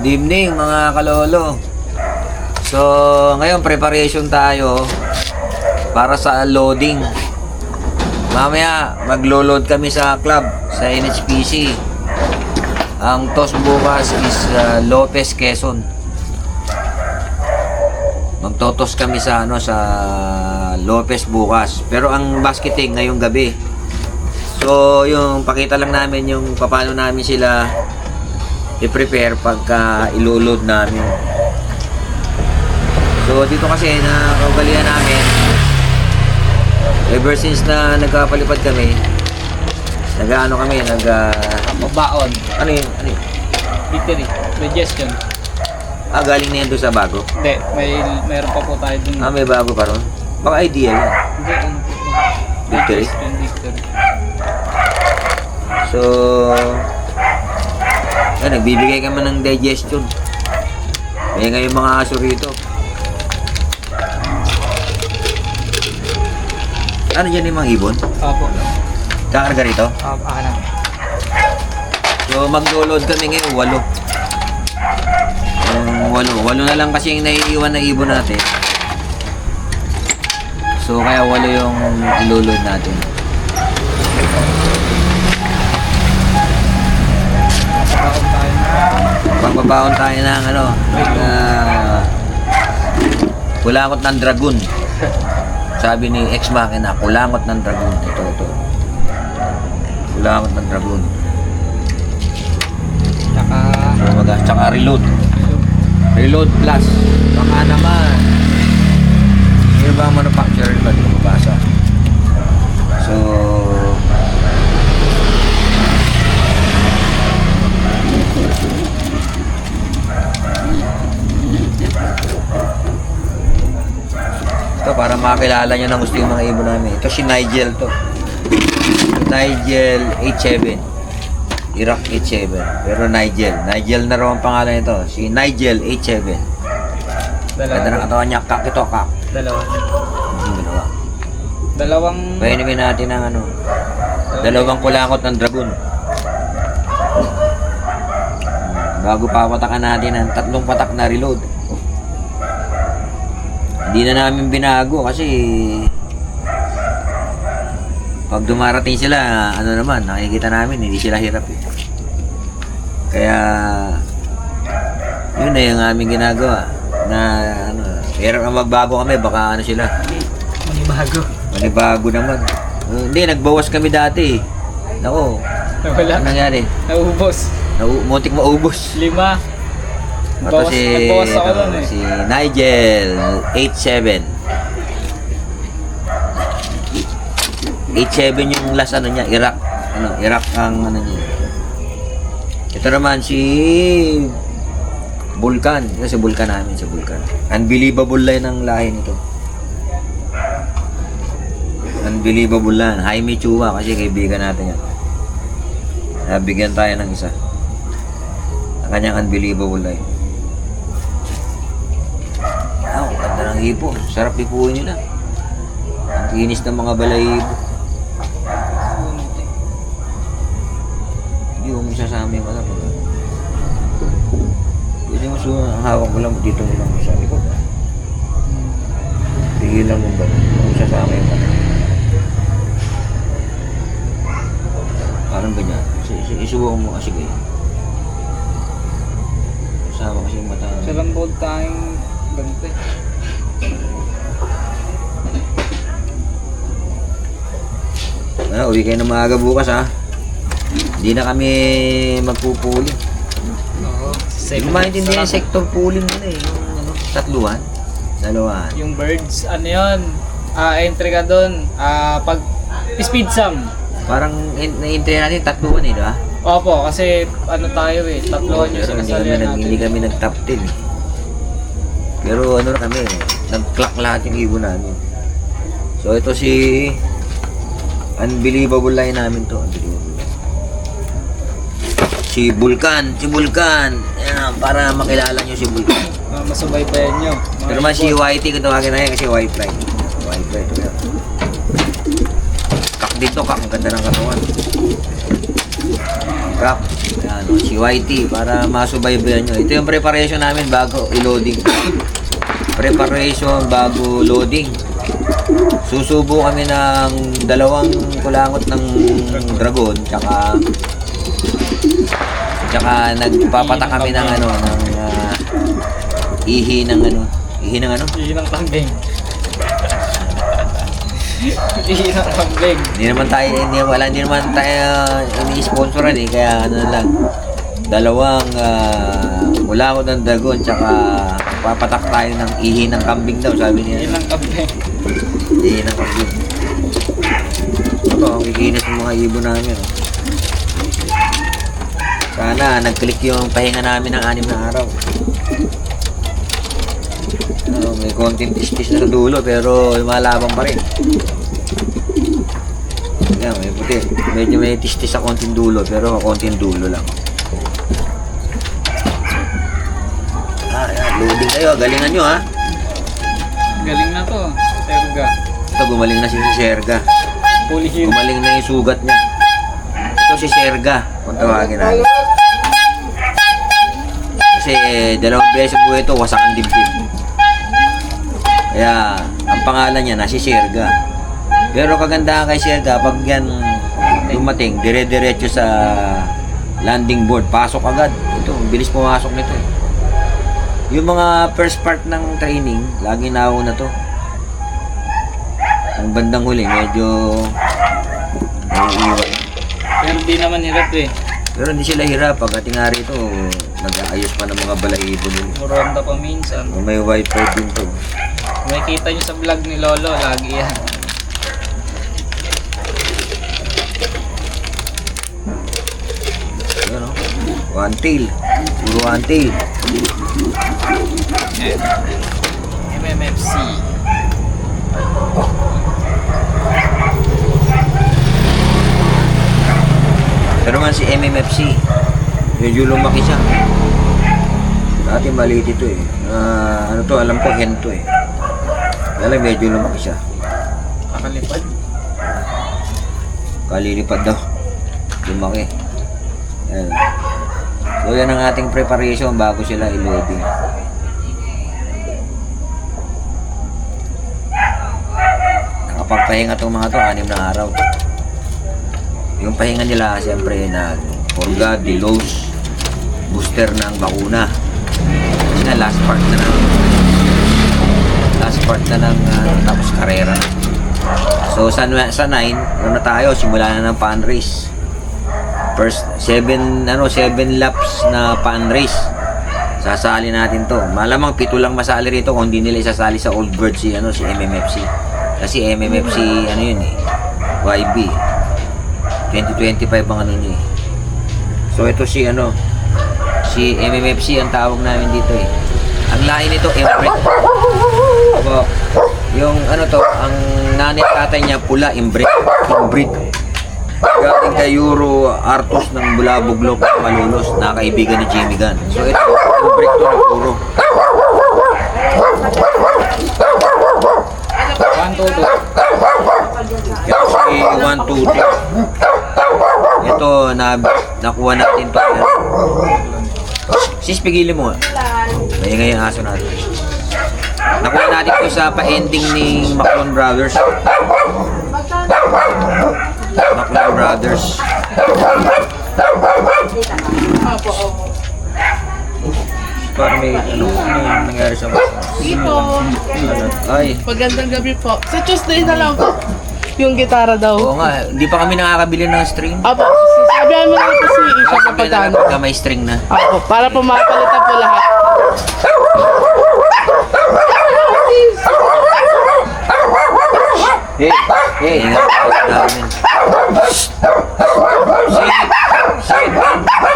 Good evening mga kalolo. So, ngayon preparation tayo para sa loading. Mamaya maglo-load kami sa club sa NHPC. Ang toss bukas is Lopez, Quezon. Magtotos kami sa sa Lopez bukas. Pero ang basketing ngayong gabi. So, yung pakita lang namin yung paano namin sila i-prepare pagka ilo-load namin. So dito kasi na kaugalian namin, ever since na nagkapalipad kami, Magbaon. ano yun? Victory. Digestion. Galing na yan doon sa bago. Hindi. Mayroon pa po tayo dun. May bago pa ron. Baka idea yan. Hindi. Victory? Victory. So nagbibigay kami ng digestion. May ngayon mga aso rito. Ano dyan yung mga ibon? Opo. Kakarga rito? Alam. So mag-load kami ngayon, 8. Yung 8 na lang kasi yung naiiwan na ibon natin. So kaya 8 yung ilo-load natin. Magbabaon tayo ng kulangot ng dragon. Sabi ni Ex Machina, kulangot ng dragon. Ito. Kulangot ng dragon. Tsaka reload. Reload plus. Baka naman. Sino ba ang manufacturer ba? Hindi ko mabasa. So, ito para makakilala nyo ng gusto yung mga ibon namin. Ito si Nigel to. Nigel 87. Iraq 87. Pero Nigel na raw ang pangalan nito. Si Nigel 87. Ganda ng katawan niya. Kak ito, kak. Dalawa. Dalawa. Dalawang... Painimin natin ng dalawang kulangot ng dragon. Bago papatakan natin ang 3 patak na reload. Hindi na namin binago kasi pag dumarating sila, nakikita namin, hindi sila hirap eh. Kaya yun na yung aming ginagawa na hirap na magbago kami, baka sila manibago naman. Hindi, nagbawas kami dati. Nako, Wala. ano nangyari? Naubos. Muntik maubos. 5. Ito Nagbawas ako nun eh. si Nigel 87. 87 yung last niya, Iraq. Iraq ang niya. Ito naman si Vulcan. Ito si Vulcan namin, si Vulcan. Unbelievable line ng lahi nito. Unbelievable line. Jaime Chua kasi kaibigan natin yan. Nabigyan tayo ng isa. Ang kanyang unbelievable line. Ganda ng hipo. Sarap hipuin nyo na. Ang kinis ng mga balahibo. Hindi mo sasama yung anak. Pwede mo hawak mo lang dito mo lang sa likod. Pigilan mo ba? Hindi mo sasama yung anak. Parang ganyan. Isubukan mo kasi ganyan. Sama kasi yung mata. Sa lambod tayong ganito eh. Uwi kayo ng maaga bukas ha. Hindi na kami magpupuli. Oo. Hindi mo maintindihan yung sector pooling nila eh. Yung tatluhan. Dalawahan. Yung birds, yun? Entry ka doon. Pag speed sum. Parang na-entry natin tatluhan eh, di ba? Opo, kasi tayo eh. Tatlohan yung Pero sinasalihan natin. hindi kami nag-top 10 eh. Pero kami eh. Nag-clock lahat yung ibon namin. So ito si unbelievable line namin to. Unbelievable line. Si Vulcan. Ayan, para makilala nyo si Vulcan. Masubaybayan nyo. Pero naman si Whitey, kung tawagin na yan kasi white fly. White fly. Kak dito, kak. Ang ganda ng katawan. Cap. Ayan, o, si YT para masubaybayan nyo. Ito yung preparation namin bago i-loading. Preparation bago loading. Susubo kami ng 2 kulangot ng dragon tsaka nagpapatak kami ng ano ng ihi ng ano. Ihi ng kambing. Ihi ng kambing. Hindi naman tayo ini-sponsoran eh, kaya ano lang. 2 kulangot ng dragon tsaka papatak tayo ng ihi ng kambing daw, sabi niya. Ihi ng kambing. Ihi ng kambing. Ito, ang kikinis ng mga ibon namin. Oh. Sana nag-click yung pahinga namin ng 6 na araw. May konting tistis na sa dulo pero lumalabang pa rin. Yan, may puti. Medyo may tistis sa konting dulo pero konting dulo lang. Yan, loading kayo. Galingan nyo ha. Galing na to. Serga. Ito, gumaling na si Serga. Fully healed. Gumaling na yung sugat niya. Ito si Serga, kung tawagin natin. Kasi 2 beses po ito, wasak ang dibdib. Kaya, ang pangalan niya na si Serga. Pero kagandahan kay Serga, pag yan dumating, dire-diretso sa landing board, pasok agad. Ito, bilis pumasok nito eh. Yung mga first part ng training, lagi nauna to. Ang bandang huli, medyo naiiwan. Pero di naman hirap eh. Pero hindi sila hirap. Pagdating nga rito, nag-aayos pa ng mga balahibo nila. Muronda pa minsan. May wifi din to. May kita nyo sa vlog ni Lolo, lagi yan. Ayan o. One tail. Puro one tail. MMFC. Pero man si MMFC, medyo lumaki siya. Dati maliit ito eh. Ano to, alam ko hen to eh. Kaya medyo lumaki siya. Kakalipad. Kalilipad daw. Lumaki. Ayan. So yan ang ating preparation bago sila i-loading. Nakapagpahinga itong mga to, 6 na araw. Yung pahinga nila, siyempre, na purga, delouse, booster ng bakuna. Kasi na last part na ng tapos karera na. So sa 9, ano na tayo, simula na ng pan race. First 7 laps na pan race. Sasali natin to. Malamang 7 lang masali rito kung hindi nila isasali sa Old Bird si MMFC. Kasi MMFC yun eh, YB 2025 ang ano niya eh. So ito si MMFC ang tawag namin dito eh. Ang lahi nito inbred. So, yung ang nanay tatay niya pula inbred. Galing kay Euro Artus ng Bulabog Loco Malolos, na kaibigan ni Jimmy Gunn. So ito inbred to na puro. 1-2-2. Ito si 1-2-2. Ito, nakuha natin to. Sis, pigilin mo nga. Maingay yung aso natin. Nakuha natin to sa pa-ending ni Maclon Brothers. Maclon Brothers. Parang may nangyari sa mga. Dito. Ay. Magandang gabi po. Sa Tuesday na lang po. Yung gitara daw. Oo nga, hindi pa kami nakakabili ng string. Apo, sabihan mo na po si Isha na pagkano. Pagka may string na. Apo, para po makapalitan po lahat. Ingat po namin.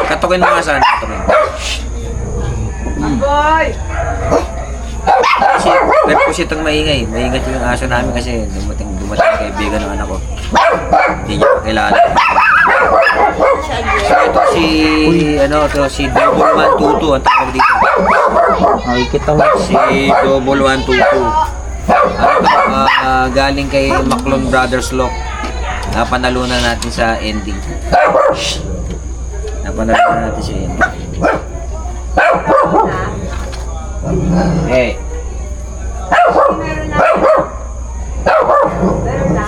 Katukin mo nga sana. Katukin. Boy! Kasi, pero po siya itong maingay. Maingat yung aso namin kasi dumating kaibigan ng anak ko. Hindi niya pa kilala. So ito si Double 122 ang tawag dito. Nakikita mo. Si Double 122. Galing kay Maclon Brothers Lock. Napanalunan natin sa ending. Napanood na natin si Henry. Hey.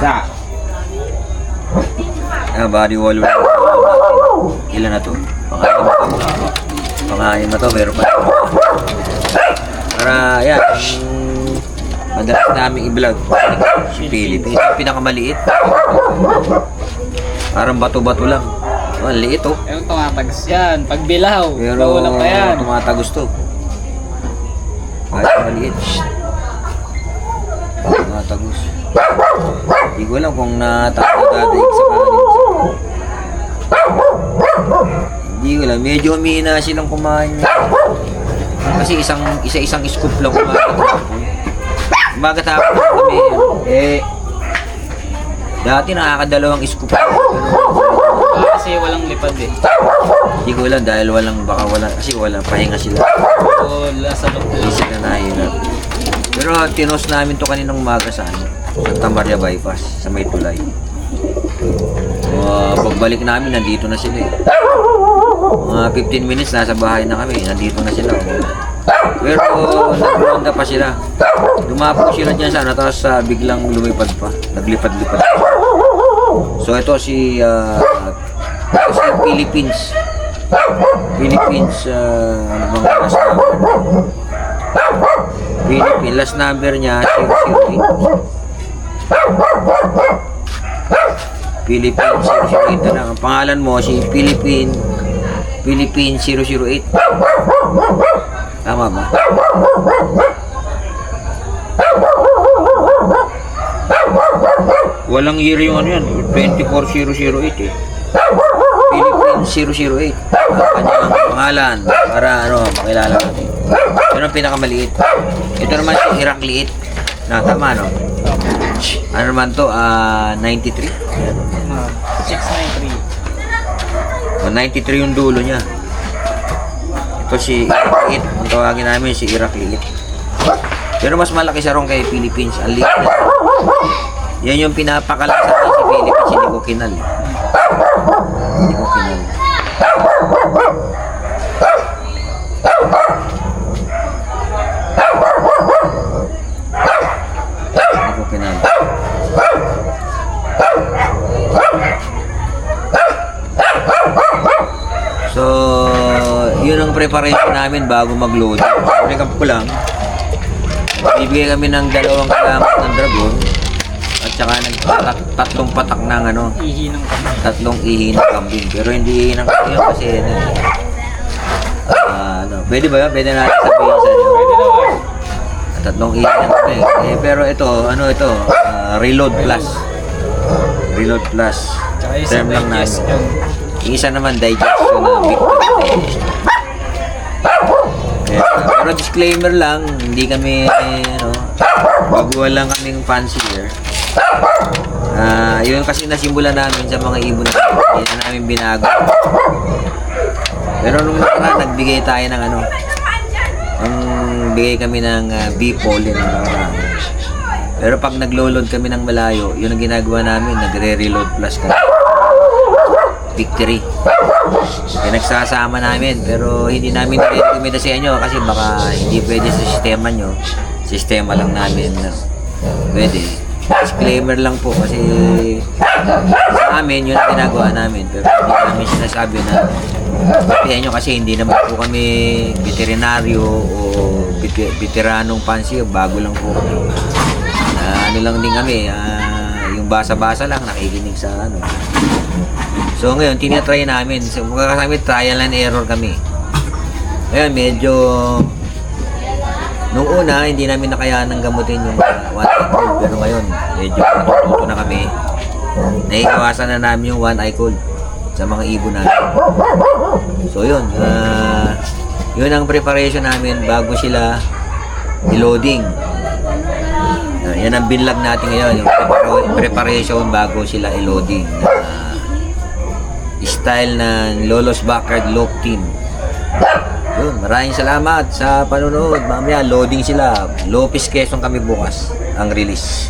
Sa. Body wall. Ilan na to? Pangayin mo to, meron pa. Para, yan, madalas namin i-vlog. Si Philip. Ito yung pinakamaliit. Parang bato-bato lang. Oh, ang liit oh. Pero tumatagas yan. Pag bilaw, Pero bawala pa yan. tumatagos to. Kahit maliit. Tumatagos. Hindi ko alam kung natataig sa kanin. Hindi ko alam. Medyo umihina silang kumain. Kasi isa-isang scoop lang kumain. Umaga tapos kami. Dati nakakadalawang scoop. Kasi walang lipad eh. Hindi ko alam dahil baka wala, kasi walang pahinga sila. So, sa loob. Hindi sila nahihirap. Pero tinos namin to kaninang umaga sa Santa Maria Bypass, sa may tulay. Pagbalik namin, nandito na sila eh. Mga 15 minutes, nasa bahay na kami, nandito na sila. Pero nagronda pa sila. Lumapo sila dyan sana, tapos biglang lumipad pa. Naglipad-lipad. So ito si Philippines. Ano bang last number? Philippines, last number niya 008. Philippines 008 na lang. Ang pangalan mo si Philippines 008. Tama ba? Walang year yung ano yan, 24008 eh. Philippines 008. Ang kanyang pangalan para makilala natin. Yun ang pinakamaliit. Ito naman si Irakliit. Tama no? Ano naman to? 93? 693. 93 yung dulo niya. Ito si Irakliit. Ang tawagin namin si Irakliit. Pero mas malaki siya ron kay Philippines. Ang liit na. Yan yung pinapakalan sa akin si Philippines. Hindi ko kinal. Hindi ko kinal. Hindi ko kinal. So, yun ang preparation namin bago mag-load. Recap ko lang. Bibigay kami ng 2 kalamat ng dragon at saka tatlong patak ng Ihi ng kambing. 3 ihi ng kambing. Pero hindi ihi ng kambing kasi pwede ba yun? Pwede natin sabihin sa inyo. Pwede naman. 3 ihi ng kambing. Pero ito, Reload Plus. Reload Plus. Tsaka isa Term lang namin. digestion. Yung isa naman digestion na victory digestion. Pero disclaimer lang, hindi kami baguhan lang kaming fancier. Yun kasi nasimula namin sa mga ibon na hindi na namin binago. Pero nung nakaraan, nagbigay tayo ng bigay kami ng bee pollen. Pero pag naglo-load kami ng malayo, yun ang ginagawa namin, nagre-reload plus kami. Victory. Nagsasama namin, pero hindi namin nire-recommend sa inyo kasi baka hindi pwede sa sistema nyo. Sistema lang namin na pwede. Disclaimer lang po kasi sa amin yun ang ginagawa namin, pero hindi namin sinasabi na patihan nyo kasi hindi naman po kami veterinaryo o veteranong pansi, bago lang po kami. Ano lang din kami, yung basa-basa lang nakikinig sa So ngayon, tinatry namin. So kami, trial and error kami. Ngayon, medyo nung una, hindi namin nakayanan gamutin yung one-eye cold. Pero ngayon, medyo natututo na kami. Naiiwasan na namin yung one-eye cold sa mga ibon namin. So yun, yun ang preparation namin bago sila i-loading. Yan ang binlog natin ngayon, yung preparation bago sila i-loading. Style ng Lolo's Backyard Loop Team. Yun, maraming salamat sa panonood. Mamaya loading sila. Lopez Quezon kami bukas ang release.